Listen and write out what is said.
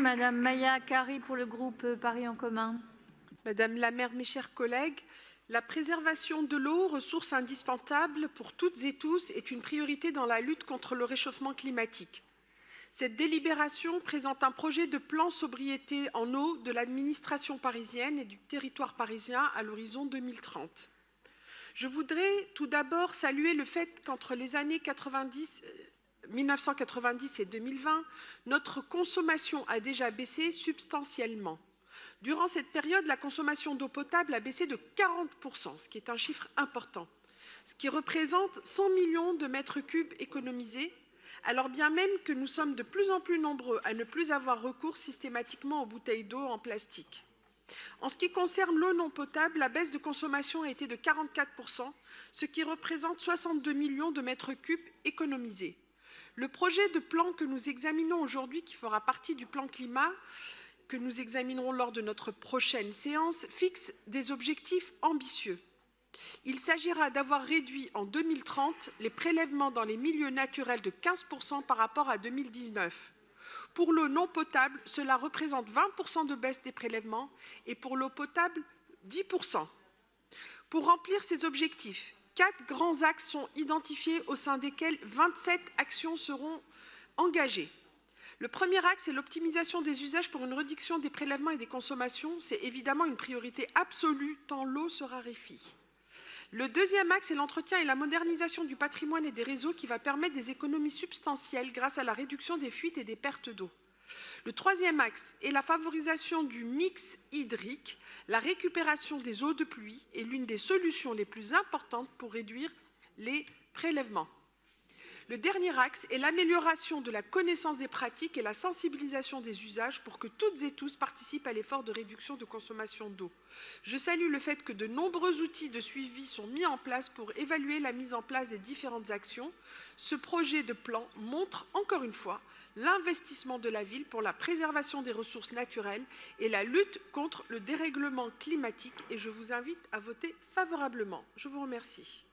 Madame Maya Kari pour le groupe Paris en commun. Madame la maire, mes chers collègues, la préservation de l'eau, ressource indispensable pour toutes et tous, est une priorité dans la lutte contre le réchauffement climatique. Cette délibération présente un projet de plan sobriété en eau de l'administration parisienne et du territoire parisien à l'horizon 2030. Je voudrais tout d'abord saluer le fait qu'entre les années 1990 et 2020, notre consommation a déjà baissé substantiellement. Durant cette période, la consommation d'eau potable a baissé de 40%, ce qui est un chiffre important, ce qui représente 100 millions de mètres cubes économisés, alors bien même que nous sommes de plus en plus nombreux à ne plus avoir recours systématiquement aux bouteilles d'eau en plastique. En ce qui concerne l'eau non potable, la baisse de consommation a été de 44%, ce qui représente 62 millions de mètres cubes économisés. Le projet de plan que nous examinons aujourd'hui, qui fera partie du plan climat, que nous examinerons lors de notre prochaine séance, fixe des objectifs ambitieux. Il s'agira d'avoir réduit en 2030 les prélèvements dans les milieux naturels de 15% par rapport à 2019. Pour l'eau non potable, cela représente 20% de baisse des prélèvements et pour l'eau potable, 10%. Pour remplir ces objectifs, 4 grands axes sont identifiés au sein desquels 27 actions seront engagées. Le premier axe est l'optimisation des usages pour une réduction des prélèvements et des consommations. C'est évidemment une priorité absolue tant l'eau se raréfie. Le deuxième axe est l'entretien et la modernisation du patrimoine et des réseaux qui va permettre des économies substantielles grâce à la réduction des fuites et des pertes d'eau. Le troisième axe est la favorisation du mix hydrique. La récupération des eaux de pluie est l'une des solutions les plus importantes pour réduire les prélèvements. Le dernier axe est l'amélioration de la connaissance des pratiques et la sensibilisation des usages pour que toutes et tous participent à l'effort de réduction de consommation d'eau. Je salue le fait que de nombreux outils de suivi sont mis en place pour évaluer la mise en place des différentes actions. Ce projet de plan montre encore une fois l'investissement de la ville pour la préservation des ressources naturelles et la lutte contre le dérèglement climatique et je vous invite à voter favorablement. Je vous remercie.